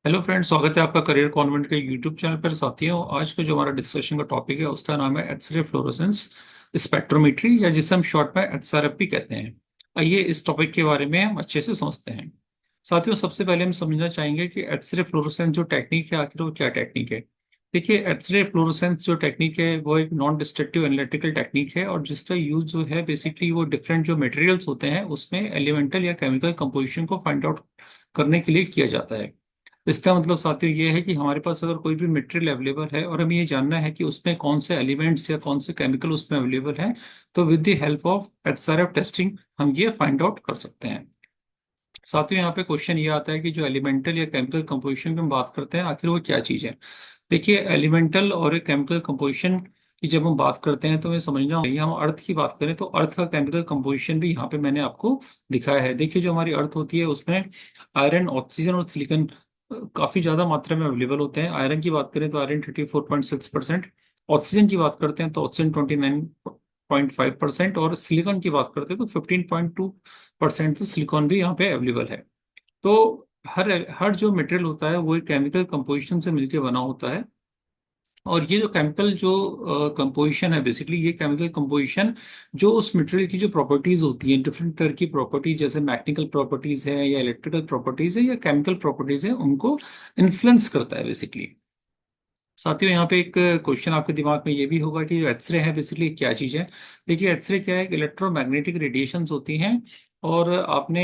Hello friends, स्वागत है आपका करियर कॉन्वेंट के यूट्यूब चैनल पर। साथियों, आज का जो हमारा डिस्कशन का टॉपिक है उसका नाम है एक्सरे फ्लोरोसेंस स्पेक्ट्रोमेट्री, या जिसे हम शॉर्ट में एक्सआरएफपी कहते हैं। आइए इस टॉपिक के बारे में हम अच्छे से समझते हैं। साथियों, सबसे पहले हम समझना चाहेंगे कि एक्सरे फ्लोरोसेंस जो टेक्निक है आखिर वो क्या टेक्निक है। देखिए, एक्सरे फ्लोरोसेंस जो टेक्निक है वो एक नॉन डिस्ट्रक्टिव एनालिटिकल टेक्निक है, और जिसका यूज जो है बेसिकली वो डिफरेंट जो मटेरियल्स होते हैं उसमें एलिमेंटल या केमिकल कंपोजिशन को फाइंड आउट करने के लिए किया जाता है। इसका मतलब साथियों ये है कि हमारे पास अगर कोई भी मटेरियल अवेलेबल है और हमें ये जानना है कि उसमें कौन से एलिमेंट्स या कौन से केमिकल उसमें अवेलेबल है, तो with the help of HRF testing हम ये फाइंड आउट कर सकते हैं। साथियों, यहाँ पे क्वेश्चन ये आता है कि जो एलिमेंटल या केमिकल कंपोजिशन की हम बात करते हैं आखिर वो क्या चीज़ है। देखिए, एलिमेंटल और केमिकल कंपोजिशन की जब हम बात करते हैं तो हमें समझना होगा, हम अर्थ की बात करें तो अर्थ का केमिकल कंपोजिशन भी यहाँ पे मैंने आपको दिखाया है। देखिए, जो हमारी अर्थ होती है उसमें आयरन, ऑक्सीजन और सिलिकॉन काफी ज्यादा मात्रा में अवेलेबल होते हैं। आयरन की बात करें तो आयरन 34.6%, ऑक्सीजन की बात करते हैं तो ऑक्सीजन 29.5%, और सिलिकॉन की बात करते हैं तो 15.2% सिलिकॉन भी यहाँ पे अवेलेबल है। तो हर हर जो मटेरियल होता है वो एक केमिकल कंपोजिशन से मिलकर बना होता है। और ये जो केमिकल जो कंपोजिशन है, बेसिकली ये केमिकल कंपोजिशन जो उस मटेरियल की जो प्रॉपर्टीज होती हैं, डिफरेंट तरह की प्रॉपर्टीज, जैसे मैकेनिकल प्रॉपर्टीज है या इलेक्ट्रिकल प्रॉपर्टीज है या केमिकल प्रॉपर्टीज है, उनको इन्फ्लुएंस करता है बेसिकली। साथियों, यहाँ पे एक क्वेश्चन आपके दिमाग में ये भी होगा कि जो एक्सरे है बेसिकली क्या चीज़ है। देखिए, एक्सरे क्या है, इलेक्ट्रोमैग्नेटिक रेडिएशंस होती हैं। और आपने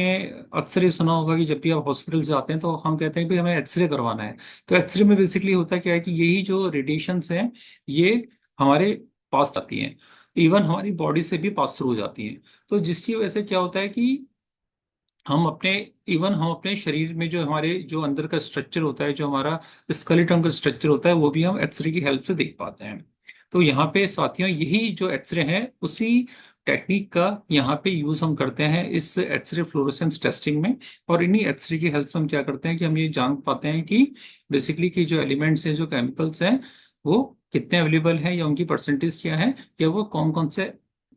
अक्सर ये सुना होगा कि जब भी आप हॉस्पिटल जाते हैं तो हम कहते हैं कि हमें एक्सरे करवाना है। तो एक्सरे में बेसिकली होता क्या है कि यही जो रेडिएशंस हैं ये हमारे पास आती हैं, इवन हमारी बॉडी से भी पास थ्रू हो जाती हैं। तो जिसकी वजह से क्या होता है कि हम अपने शरीर में जो हमारे जो अंदर का स्ट्रक्चर होता है, जो हमारा स्केलेटन का स्ट्रक्चर होता है, वो भी हम एक्सरे की हेल्प से देख पाते हैं। तो यहाँ पे साथियों, यही जो एक्सरे है उसी टेक्निक का यहाँ पे यूज हम करते हैं इस एक्सरे फ्लोरोसेंस टेस्टिंग में। और इन्हीं एक्सरे की हेल्प से हम क्या करते हैं कि हम ये जान पाते हैं कि बेसिकली कि जो एलिमेंट्स हैं, जो केमिकल्स हैं, वो कितने अवेलेबल हैं या उनकी परसेंटेज क्या है, या वो कौन कौन से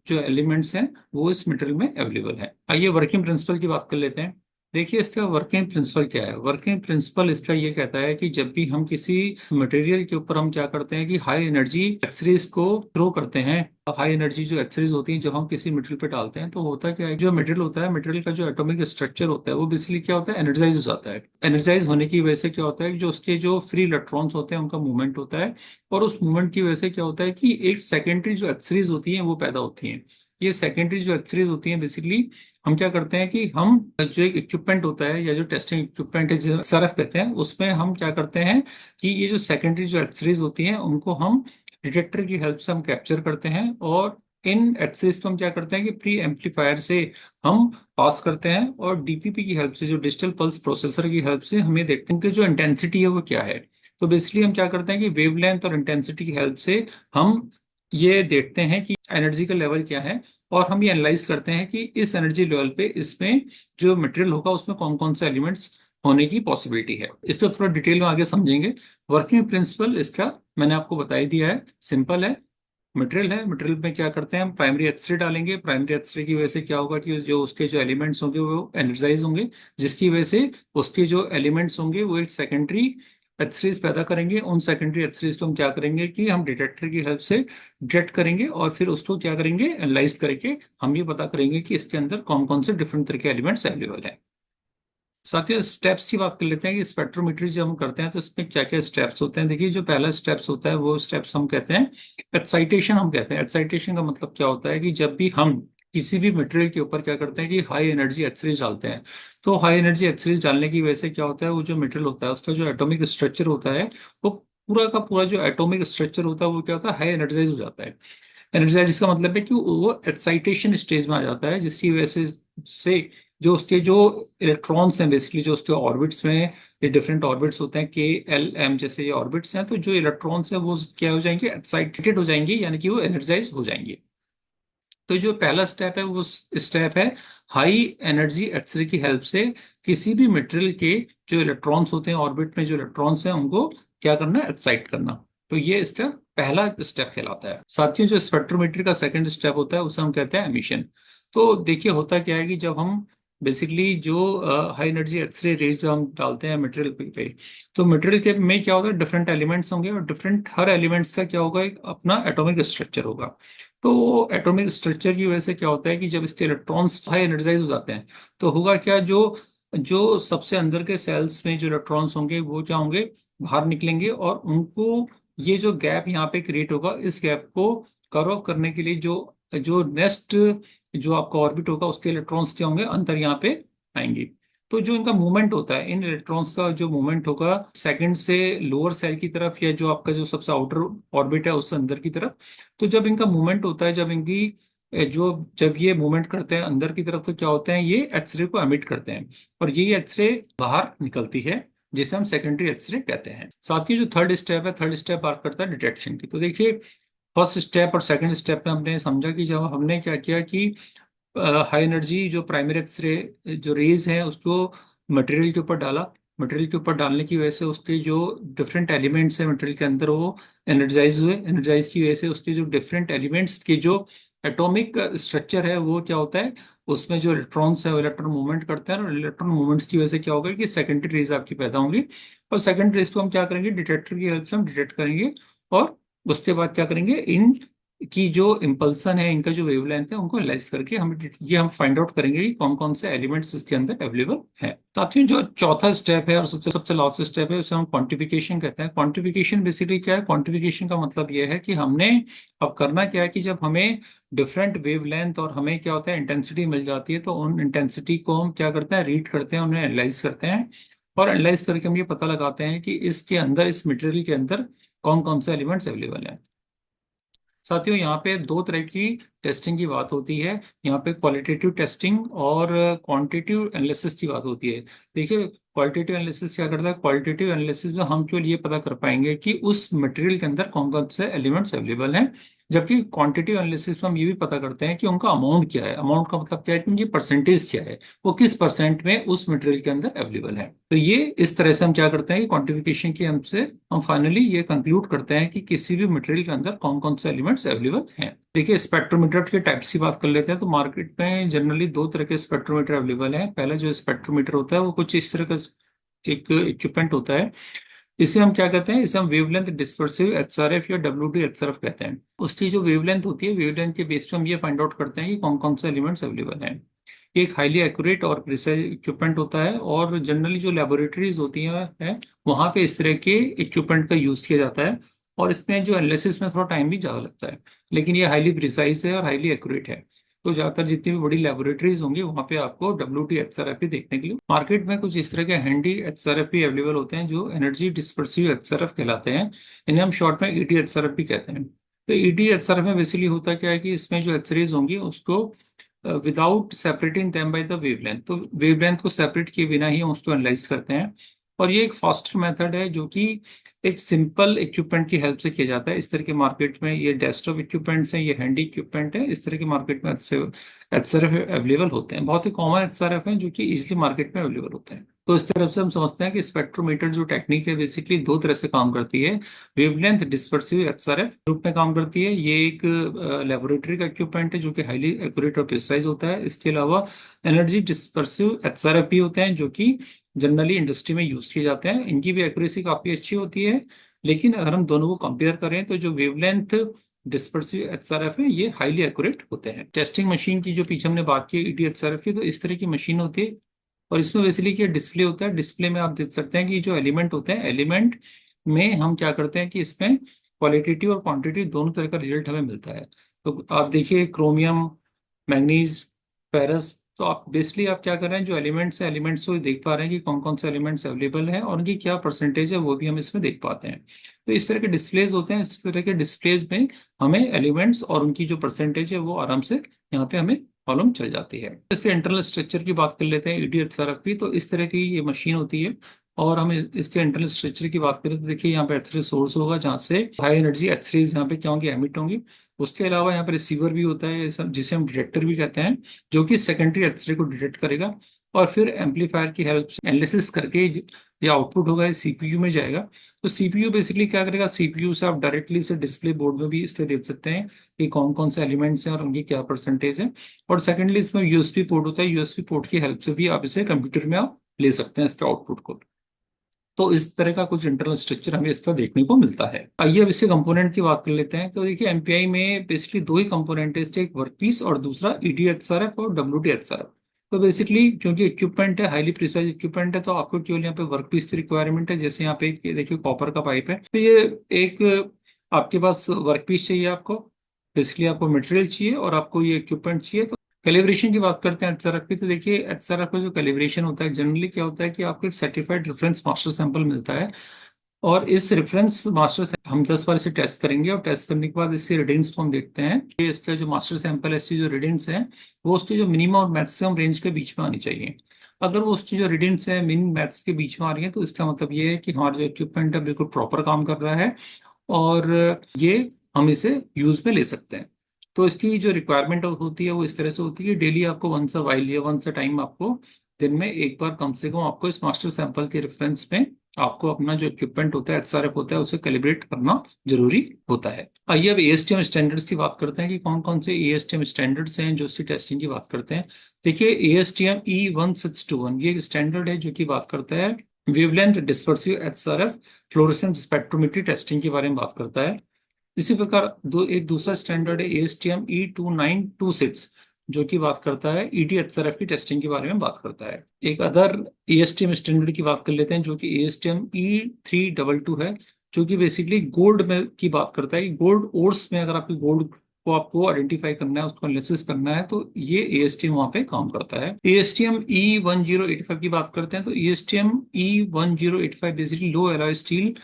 जो एलिमेंट्स हैं वो इस मटेरियल में अवेलेबल है। आइए वर्किंग प्रिंसिपल की बात कर लेते हैं। देखिए, इसका वर्किंग प्रिंसिपल क्या है। वर्किंग प्रिंसिपल इसका ये कहता है कि जब भी हम किसी मटेरियल के ऊपर हम क्या करते हैं कि हाई एनर्जी एक्सरेज को थ्रो करते हैं, हाई एनर्जी जो एक्सरेज होती हैं जब हम किसी मटेरियल पे डालते हैं, तो होता क्या है, जो मटेरियल होता है, मटेरियल का जो एटॉमिक स्ट्रक्चर होता है वो बेसिकली क्या होता है, एनर्जाइज हो जाता है। एनर्जाइज होने की वजह से क्या होता है कि जो उसके जो फ्री इलेक्ट्रॉन्स होते हैं उनका मूवमेंट होता है। और उस मूवमेंट की वजह से क्या होता है कि एक सेकेंडरी जो एक्सरेज होती हैं वो पैदा होती हैं। ये सेकेंडरी जो एक्सरेज होती हैं बेसिकली हम क्या करते हैं कि हम जो एक इक्विपमेंट होता है या जो टेस्टिंग इक्विपमेंट है जिसे सरफ कहते हैं, उसमें हम क्या करते हैं कि ये जो सेकेंडरी जो एक्सरेज होती हैं उनको हम डिटेक्टर की हेल्प से हम कैप्चर करते हैं। और इन एक्सरेज को हम क्या करते हैं कि प्री एम्पलीफायर से हम पास करते हैं, और डीपीपी की हेल्प से, जो डिजिटल पल्स प्रोसेसर की हेल्प से हम ये देखते हैं कि जो इंटेंसिटी है वो क्या है। तो बेसिकली हम क्या करते हैं कि वेवलेंथ और इंटेंसिटी की हेल्प से हम ये देखते हैं कि एनर्जी का लेवल क्या है। और हम ये एनालाइज करते हैं कि इस एनर्जी लेवल पे इसमें जो मटेरियल होगा उसमें कौन कौन से एलिमेंट्स होने की पॉसिबिलिटी है। इसको थोड़ा डिटेल में आगे समझेंगे। वर्किंग प्रिंसिपल इसका मैंने आपको बता ही दिया है, सिंपल है। मटेरियल है, मटेरियल में क्या करते हैं, हम प्राइमरी एक्सरे डालेंगे। प्राइमरी एक्सरे की वजह से क्या होगा कि जो उसके जो एलिमेंट्स होंगे वो एनर्जाइज होंगे, जिसकी वजह से उसके जो एलिमेंट्स होंगे वो एक सेकेंडरी एक्सरेज पैदा करेंगे। उन सेकेंडरी एक्सरेज को हम क्या करेंगे कि हम डिटेक्टर की हेल्प से डिटेक्ट करेंगे, और फिर उसको क्या करेंगे, एनालाइज करके हम ये पता करेंगे कि इसके अंदर कौन कौन से डिफरेंट तरह के एलिमेंट्स अवेलेबल है। साथियों, स्टेप्स की बात कर लेते हैं कि स्पेक्ट्रोमेट्री जब हम करते हैं तो इसमें क्या क्या स्टेप्स होते हैं। देखिए, जो पहला स्टेप्स होता है वो स्टेप्स हम कहते हैं एक्साइटेशन। हम कहते हैं एक्साइटेशन का मतलब क्या होता है कि जब भी हम किसी भी मटेरियल के ऊपर क्या करते हैं कि हाई एनर्जी एक्सरेज डालते हैं, तो हाई एनर्जी एक्सरेज डालने की वजह से क्या होता है, वो जो मटेरियल होता है उसका जो एटॉमिक स्ट्रक्चर होता है, वो पूरा का पूरा जो एटॉमिक स्ट्रक्चर होता है वो क्या होता है, हाई एनर्जाइज हो जाता है। एनर्जाइज का मतलब है कि वो एक्साइटेशन स्टेज में आ जाता है, जिसकी वजह से जो उसके जो इलेक्ट्रॉन्स हैं, बेसिकली जो उसके ऑर्बिट्स में, ये डिफरेंट ऑर्बिट्स होते हैं, KLM जैसे ये ऑर्बिट्स हैं, तो जो इलेक्ट्रॉन्स हैं वो क्या हो जाएंगे, एक्साइटेड हो जाएंगे, यानी कि वो एनर्जाइज हो जाएंगे। तो जो पहला स्टेप है वो स्टेप है हाई एनर्जी एक्सरे की हेल्प से किसी भी मटेरियल के जो इलेक्ट्रॉन्स होते हैं, ऑर्बिट में जो इलेक्ट्रॉन्स हैं, उनको क्या करना है, एक्साइट करना। तो ये इसका पहला स्टेप कहलाता है। साथियों, जो स्पेक्ट्रोमेट्री का सेकंड स्टेप होता है उसे हम कहते हैं एमिशन। तो देखिए, होता क्या है कि जब हम बेसिकली जो हाई एनर्जी एक्सरे रेज हम डालते हैं मटेरियल पे, तो मटेरियल के में क्या होगा, डिफरेंट एलिमेंट्स होंगे और डिफरेंट हर एलिमेंट्स का क्या होगा, एक अपना एटॉमिक स्ट्रक्चर होगा। तो एटॉमिक स्ट्रक्चर की वजह से क्या होता है कि जब इसके इलेक्ट्रॉन्स हाई एनर्जाइज हो जाते हैं तो होगा क्या, जो जो सबसे अंदर के सेल्स में जो इलेक्ट्रॉन्स होंगे वो क्या होंगे, बाहर निकलेंगे, और उनको ये जो गैप यहाँ पे क्रिएट होगा, इस गैप को कवर करने के लिए जो जो नेक्स्ट जो आपका ऑर्बिट होगा उसके इलेक्ट्रॉन्स क्या होंगे, अंदर यहाँ पे आएंगे। तो जो इनका मूवमेंट होता है, इन इलेक्ट्रॉन्स का जो मूवमेंट होगा सेकंड से लोअर सेल की तरफ, या जो आपका जो सबसे आउटर ऑर्बिट है उससे अंदर की तरफ, तो जब इनका मूवमेंट होता है, जब इनकी जो जब ये मूवमेंट करते हैं अंदर की तरफ, तो क्या होते हैं, ये एक्सरे को एमिट करते हैं, और यही एक्सरे बाहर निकलती है, जिसे हम सेकेंडरी एक्सरे कहते हैं। साथ ही जो थर्ड स्टेप है, थर्ड स्टेप बात करता है डिटेक्शन की। तो देखिए, फर्स्ट स्टेप और सेकंड स्टेप में हमने समझा कि जब हमने क्या किया कि हाई एनर्जी जो प्राइमरी एक्सरे जो रेज है उसको मटेरियल के ऊपर डाला, मटेरियल के ऊपर डालने की वजह से उसके जो डिफरेंट एलिमेंट्स हैं मटेरियल के अंदर वो एनर्जाइज हुए, एनर्जाइज की वजह से उसके जो डिफरेंट एलिमेंट्स के जो एटॉमिक स्ट्रक्चर है वो क्या होता है, उसमें जो इलेक्ट्रॉन्स है वो इलेक्ट्रॉन मूवमेंट करते हैं, और इलेक्ट्रॉन मूवमेंट्स की वजह से क्या होगा कि सेकेंडरी रेज आपकी पैदा होंगी, और सेकेंडरी रेज को हम क्या करेंगे, डिटेक्टर की हेल्प से हम डिटेक्ट करेंगे, और उसके बाद क्या करेंगे, इन की जो इम्पल्सन है, इनका जो वेवलेंथ है, उनको एनालाइज करके हम ये हम फाइंड आउट करेंगे कि कौन कौन से एलिमेंट्स इसके अंदर अवेलेबल है। साथ ही जो चौथा स्टेप है और सबसे सबसे लास्ट स्टेप है, उसे हम क्वांटिफिकेशन कहते हैं। क्वांटिफिकेशन बेसिकली क्या है, क्वांटिफिकेशन का मतलब ये है कि हमने अब करना क्या है कि जब हमें डिफरेंट वेवलेंथ और हमें क्या होता है इंटेंसिटी मिल जाती है, तो उन इंटेंसिटी को हम क्या करते हैं, रीड करते हैं, उन्हें एनालाइज करते हैं, और एनालाइज करके हम ये पता लगाते हैं कि इसके अंदर, इस मटेरियल के अंदर कौन कौन से एलिमेंट्स अवेलेबल हैं। साथियों, यहाँ पे दो तरह की टेस्टिंग की बात होती है। यहाँ पे क्वालिटेटिव टेस्टिंग और क्वांटिटेटिव एनालिसिस की बात होती है। देखिए, क्वालिटेटिव एनालिसिस क्या करता है, क्वालिटेटिव एनालिसिस में हम केवल ये पता कर पाएंगे कि उस मटेरियल के अंदर कौन कौन से एलिमेंट्स अवेलेबल हैं, जबकि क्वांटिटेटिव एनालिसिस में हम ये भी पता करते हैं कि उनका अमाउंट क्या है। अमाउंट का मतलब क्या है कि उनकी परसेंटेज क्या है, वो किस परसेंट में उस मटेरियल के अंदर अवेलेबल है। तो ये इस तरह से हम क्या करते हैं कि क्वांटिफिकेशन की हमसे हम फाइनली ये कंक्लूड करते हैं कि किसी भी मटेरियल के अंदर कौन कौन से एलिमेंट्स अवेलेबल हैं। देखिए, स्पेक्ट्रोमीटर के टाइप्स की बात कर लेते हैं। तो मार्केट में जनरली दो तरह के स्पेक्ट्रोमीटर अवेलेबल हैं। पहला जो स्पेक्ट्रोमीटर होता है वो कुछ इस तरह का एक इक्विपमेंट होता है। इसे हम क्या कहते हैं, इसे हम वेवलेंथ डिस्पर्सिव एचआरएफ या डब्ल्यूडी एचआरएफ कहते हैं। उसकी जो वेवलेंथ होती है, वेवलेंथ के बेस पे हम ये फाइंड आउट करते हैं कि कौन कौन से एलिमेंट्स अवेलेबल हैं। ये एक हाईली एक्यूरेट और प्रिसाइज इक्विपमेंट होता है, और जनरली जो लेबोरेटरीज होती हैं वहाँ पे इस तरह के इक्विपमेंट का यूज किया जाता है, और इसमें जो एनालिसिस में थोड़ा टाइम भी ज़्यादा लगता है, लेकिन ये हाईली प्रिसाइज है और हाईली एक्यूरेट है। तो ज़्यादातर जितनी भी बड़ी लेबोरेटरीज होंगी वहाँ पे आपको डब्ल्यूटी एचआरएफ ही देखने के लिए। मार्केट में कुछ इस तरह के हैंडी एचआरएफ भी अवेलेबल होते हैं जो एनर्जी डिस्पर्सिव एचआरएफ कहलाते हैं। इन्हें हम शॉर्ट में ईडी एचआरएफ भी कहते हैं। तो ईडी एचआरएफ में बेसिकली होता क्या है कि इसमें जो एक्सरेज होंगी उसको without separating them by the wavelength, तो वेवलेंथ को सेपरेट किए बिना ही हम उसको एनालाइज करते हैं। और ये एक फास्टर मेथड है जो कि एक सिंपल इक्विपमेंट की हेल्प से किया जाता है। इस तरह के मार्केट में ये डेस्कटॉप इक्विपमेंट्स हैं, ये हैंडी इक्विपमेंट है, इस तरह के मार्केट में एचआरएफ अवेलेबल होते हैं। बहुत ही कॉमन एचआरएफ हैं जो कि इजिली मार्केट में अवेलेबल होते हैं। तो इस तरफ से हम समझते हैं कि स्पेक्ट्रोमीटर जो टेक्निक है बेसिकली दो तरह से काम करती है। वेवलेंथ डिस्पर्सिव एचआरएफ रूप में काम करती है। ये एक लेबोरेटरी का इक्विपमेंट है जो कि हाईली एक्यूरेट और प्रिसाइज होता है। इसके अलावा एनर्जी डिस्पर्सिव एचआरएफ भी होते हैं जो कि जनरली इंडस्ट्री में यूज किए जाते हैं। इनकी भी एक्यूरेसी काफी अच्छी होती है, लेकिन अगर हम दोनों को कंपेयर करें तो जो वेवलेंथ डिस्पर्सिव एचआरएफ है ये हाईली एक्यूरेट होते हैं। टेस्टिंग मशीन की जो पीछे हमने बात की ईडी एचआरएफ की, तो इस तरह की मशीन होती है, और इसमें बेसिकली क्या डिस्प्ले होता है। डिस्प्ले में आप देख सकते हैं कि जो एलिमेंट होते हैं, एलिमेंट में हम क्या करते हैं कि इसमें क्वालिटेटिव और क्वांटिटी दोनों तरह का रिजल्ट हमें मिलता है। तो आप देखिए, क्रोमियम, मैग्नीज, फेरस, तो आप बेसिकली आप क्या कर रहे हैं, जो एलिमेंट्स है एलिमेंट्स को देख पा रहे हैं कि कौन कौन से एलिमेंट्स अवेलेबल हैं और उनकी क्या परसेंटेज है, वो भी हम इसमें देख पाते हैं। तो इस तरह के डिस्प्लेज होते हैं। इस तरह के डिस्प्लेज में हमें एलिमेंट्स और उनकी जो परसेंटेज है वो आराम से यहाँ पे हमें मालूम चल जाती है। इसके इंटरनल स्ट्रक्चर की बात कर लेते हैं, ईडीएचआरएफ की। तो इस तरह की ये मशीन होती है, और हम इसके इंटरनल स्ट्रक्चर की बात करें तो देखिए, यहाँ पे एक्सरे सोर्स होगा जहाँ से हाई एनर्जी एक्सरेज यहाँ पे क्या होंगी, एमिट होंगी। उसके अलावा यहाँ पे रिसीवर भी होता है, जिसे हम डिटेक्टर भी कहते हैं, जो कि सेकेंडरी एक्सरे को डिटेक्ट करेगा, और फिर एम्पलीफायर की हेल्प से एनालिसिस करके या आउटपुट होगा सीपीयू में जाएगा। तो सीपीयू बेसिकली क्या करेगा, सीपीयू से आप डायरेक्टली से डिस्प्ले बोर्ड में भी इसलिए देख सकते हैं कि कौन कौन से एलिमेंट्स हैं और उनकी क्या परसेंटेज है। और सेकेंडली इसमें यूएसबी पोर्ट होता है, यूएसबी पोर्ट की हेल्प से भी आप इसे कंप्यूटर में आप ले सकते हैं इसके आउटपुट को। तो इस तरह का कुछ इंटरनल स्ट्रक्चर हमें इसका देखने को मिलता है। आइए अब इसके कंपोनेंट की बात कर लेते हैं। तो देखिए एमपीआई में बेसिकली दो ही कंपोनेंट है इसके, एक वर्कपीस और दूसरा ईडीएचआरएफ और डब्ल्यूडीएचआरएफ। तो बेसिकली क्योंकि इक्विपमेंट है, हाईली प्रिसाइज इक्विपमेंट है, तो आपको केवल यहाँ पे वर्कपीस की रिक्वायरमेंट है। जैसे यहाँ पे ये देखिए कॉपर का पाइप है, तो ये एक आपके पास वर्कपीस चाहिए आपको, बेसिकली आपको मटेरियल चाहिए और आपको ये इक्विपमेंट चाहिए। तो कैलिब्रेशन की बात करते हैं एचआरएफ की। तो देखिए एचआरएफ का जो कैलिब्रेशन होता है जनरली क्या होता है कि आपको एक सर्टिफाइड रेफरेंस मास्टर सैंपल मिलता है, और इस रेफरेंस मास्टर हम 10 बार इसे टेस्ट करेंगे, और टेस्ट करने के बाद इससे रीडिंग्स को हम देखते हैं कि इसका जो मास्टर सैंपल है, इसकी जो रीडिंग्स हैं वो उसके जो मिनिमम और मैक्सिमम रेंज के बीच में आनी चाहिए। अगर वो उसकी जो रीडिंग्स है मिन मैक्स के बीच में आ रही है, तो इसका मतलब ये है कि हमारा जो इक्विपमेंट है बिल्कुल प्रॉपर काम कर रहा है, और ये हम इसे यूज में ले सकते हैं। तो इसकी जो रिक्वायरमेंट होती है वो इस तरह से होती है, डेली आपको वंस अ वाइल या वंस अ टाइम आपको दिन में एक बार कम से कम आपको इस मास्टर सैंपल के रेफरेंस में आपको अपना जो इक्विपमेंट होता है एचआरएफ होता है उसे कैलिब्रेट करना जरूरी होता है। आइए अब एएसटीएम स्टैंडर्ड्स की बात करते हैं कि कौन कौन से एएसटीएम स्टैंडर्ड्स हैं जो उसकी टेस्टिंग की बात करते हैं। देखिए एएसटीएम E1621 ये स्टैंडर्ड है जो कि बात करता है wavelength dispersive HRF fluorescence spectrometry testing के बारे में बात करता है। इसी प्रकार एक दूसरा स्टैंडर्ड है एएसटीएम E2926 जो कि बात करता है ईडीएचआरएफ की टेस्टिंग के बारे में बात करता है। एक अदर एएसटीएम स्टैंडर्ड की बात कर लेते हैं जो कि एएसटीएम E322 है, जो कि बेसिकली गोल्ड में की बात करता है। गोल्ड ओर्स में अगर आपकी गोल्ड को आपको आइडेंटिफाई करना है, उसको एनालिसिस करना है, तो ये एएसटीएम वहां पे काम करता है। एएसटीएम E1085 की बात करते हैं, तो एएसटीएम E1085 बेसिकली लो एलॉय स्टील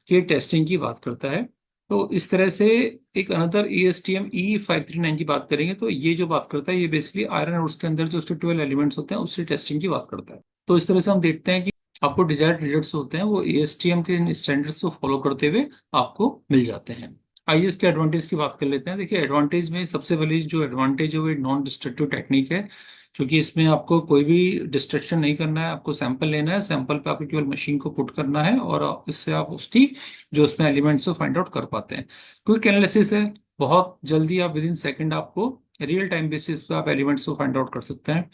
के टेस्टिंग की बात करता है। तो इस तरह से एक अनदर एएसटीएम E539 की बात करेंगे, तो ये जो बात करता है ये बेसिकली आयरन और उसके अंदर जो उसके 12 एलिमेंट्स होते हैं उससे टेस्टिंग की बात करता है। तो इस तरह से हम देखते हैं कि आपको डिजायर्ड रिजल्ट्स होते हैं वो एएसटीएम के स्टैंडर्ड्स को फॉलो करते हुए आपको मिल जाते हैं। आइए इसके एडवांटेज की बात कर लेते हैं। देखिए एडवांटेज में सबसे पहले जो एडवांटेज है वो नॉन डिस्ट्रक्टिव टेक्निक है, क्योंकि इसमें आपको कोई भी डिस्ट्रक्शन नहीं करना है। आपको सैंपल लेना है, सैंपल पे आपको केवल मशीन को पुट करना है, और इससे आप उसकी जो उसमें एलिमेंट्स को फाइंड आउट कर पाते हैं। क्विक एनालिसिस है, बहुत जल्दी आप विद इन सेकेंड आपको रियल टाइम बेसिस पे आप एलिमेंट्स को फाइंड आउट कर सकते हैं।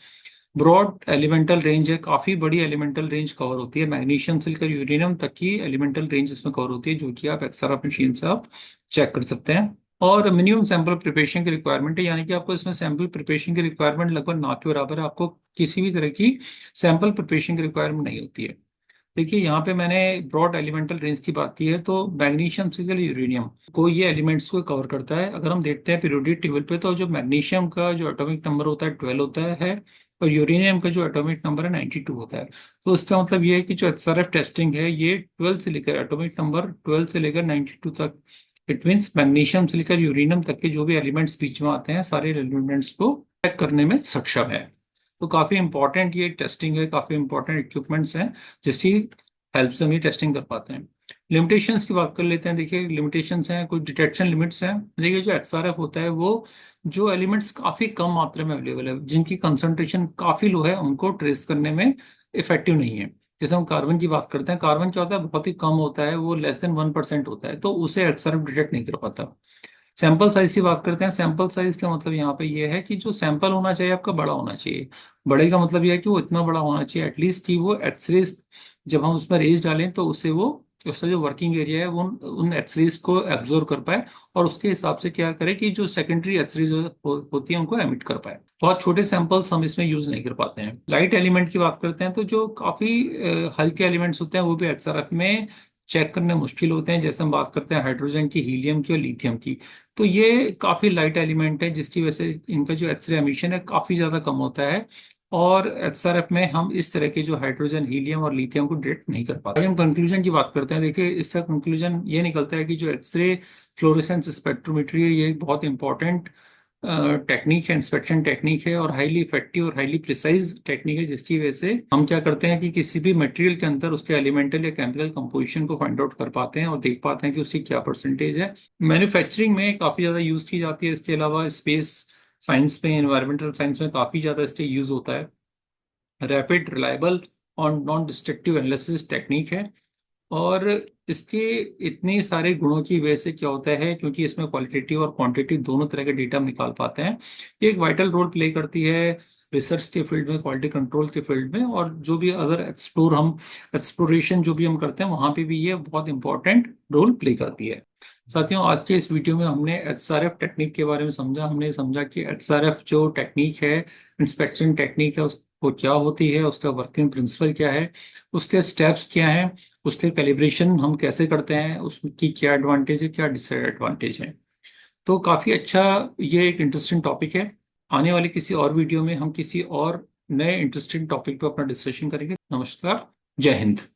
ब्रॉड एलिमेंटल रेंज है, काफी बड़ी एलिमेंटल रेंज कवर होती है, मैग्नीशियम से लेकर यूरेनियम तक की एलिमेंटल रेंज इसमें कवर होती है, जो कि आप एक्सआरएफ मशीन से आप चेक कर सकते हैं। और मिनिमम सैंपल प्रिपरेशन की रिक्वायरमेंट है, यानी कि आपको इसमें सैंपल प्रिपरेशन की रिक्वायरमेंट लगभग ना के बराबर है। आपको किसी भी तरह की सैंपल प्रिपरेशन की रिक्वायरमेंट नहीं होती है। देखिए यहाँ पे मैंने ब्रॉड एलिमेंटल रेंज की बात की है, तो मैग्नीशियम से लेकर यूरेनियम को ये एलिमेंट्स को कवर करता है। अगर हम देखते हैं पीरियोडिक टेबल पे, तो जो मैग्नीशियम का जो एटॉमिक नंबर होता है 12 होता है, और यूरेनियम का जो एटॉमिक नंबर है 92 होता है। तो इसका मतलब ये है कि जो एचआरएफ टेस्टिंग है ये 12 से लेकर एटॉमिक नंबर 12 से लेकर 92 तक, इट मीन्स मैग्नीशियम से लेकर यूरेनियम तक के जो भी एलिमेंट्स बीच में आते हैं सारे एलिमेंट्स को चेक करने में सक्षम है। तो काफी इंपॉर्टेंट ये टेस्टिंग है, काफी इंपॉर्टेंट इक्विपमेंट्स हैं जिसकी हेल्प से हम ये टेस्टिंग कर पाते हैं। लिमिटेशंस की बात कर लेते हैं। देखिए लिमिटेशंस हैं, कुछ डिटेक्शन लिमिट्स हैं। देखिए जो एक्सआरएफ होता है वो जो एलिमेंट्स काफी कम मात्रा में अवेलेबल है, जिनकी कंसंट्रेशन काफी लो है, उनको ट्रेस करने में इफेक्टिव नहीं है। जैसे हम कार्बन की बात करते हैं, कार्बन क्या होता है, बहुत ही कम होता है, वो लेस देन 1% होता है, तो उसे एक्सआरएफ डिटेक्ट नहीं कर पाता। सैंपल साइज की बात करते हैं। सैंपल साइज का मतलब यहाँ पे ये है कि जो सैंपल होना चाहिए आपका बड़ा होना चाहिए। बड़े का मतलब ये है कि वो इतना बड़ा होना चाहिए एटलीस्ट कि वो एक्सरेज जब हम उसमें रेज डालें तो उसे वो उसका जो वर्किंग एरिया है वो उन एक्सरेज को एब्जॉर्व कर पाए, और उसके हिसाब से क्या करे कि जो सेकेंडरी एक्सरेज होती है उनको एमिट कर पाए। बहुत छोटे सैंपल्स हम इसमें यूज नहीं कर पाते हैं। लाइट एलिमेंट की बात करते हैं, तो जो काफी हल्के एलिमेंट्स होते हैं वो भी एक्सआरएफ में चेक करने मुश्किल होते हैं। जैसे हम बात करते हैं हाइड्रोजन की, हीलियम की और लिथियम की, तो ये काफी लाइट एलिमेंट है जिसकी वजह से इनका जो एक्सरे एमिशन है काफी ज्यादा कम होता है, और एचआरएफ में हम इस तरह के जो हाइड्रोजन, हीलियम और लिथियम को डिटेक्ट नहीं कर पाते। हम कंक्लूजन की बात करते हैं। देखिए इसका कंक्लूजन ये निकलता है कि जो एक्सरे फ्लोरेसेंस स्पेक्ट्रोमेट्री है ये बहुत इंपॉर्टेंट टेक्निक है, इंस्पेक्शन टेक्निक है, और हाईली इफेक्टिव और हाईली प्रिसाइज टेक्निक है, जिसकी वजह से हम क्या करते हैं कि किसी भी मटेरियल के अंदर उसके एलिमेंटल या केमिकल कंपोजिशन को फाइंड आउट कर पाते हैं और देख पाते हैं कि उसकी क्या परसेंटेज है। मैन्युफैक्चरिंग में काफी ज्यादा यूज की जाती है। इसके अलावा स्पेस साइंस में, एनवायरमेंटल साइंस में काफी ज्यादा इसका यूज होता है। रैपिड, रिलायबल और नॉन डिस्ट्रक्टिव एनालिसिस टेक्निक है। और इसके इतने सारे गुणों की वजह से क्या होता है, क्योंकि इसमें क्वालिटेटिव और क्वांटिटेटिव दोनों तरह के डेटा हम निकाल पाते हैं, ये एक वाइटल रोल प्ले करती है रिसर्च के फील्ड में, क्वालिटी कंट्रोल के फील्ड में, और जो भी अगर एक्सप्लोरेशन जो भी हम करते हैं वहां पे भी ये बहुत इंपॉर्टेंट रोल प्ले करती है। साथियों, आज के इस वीडियो में हमने एचआरएफ टेक्निक के बारे में समझा। हमने समझा कि एचआरएफ जो टेक्निक है, इंस्पेक्शन टेक्निक है, उसको क्या होती है, उसका वर्किंग प्रिंसिपल क्या है, उसके स्टेप्स क्या हैं, उसके कैलिब्रेशन हम कैसे करते हैं, उसकी क्या एडवांटेज है, क्या डिसएडवांटेज है। तो काफी अच्छा, ये एक इंटरेस्टिंग टॉपिक है। आने वाले किसी और वीडियो में हम किसी और नए इंटरेस्टिंग टॉपिक पर अपना डिस्कशन करेंगे। नमस्कार, जय हिंद।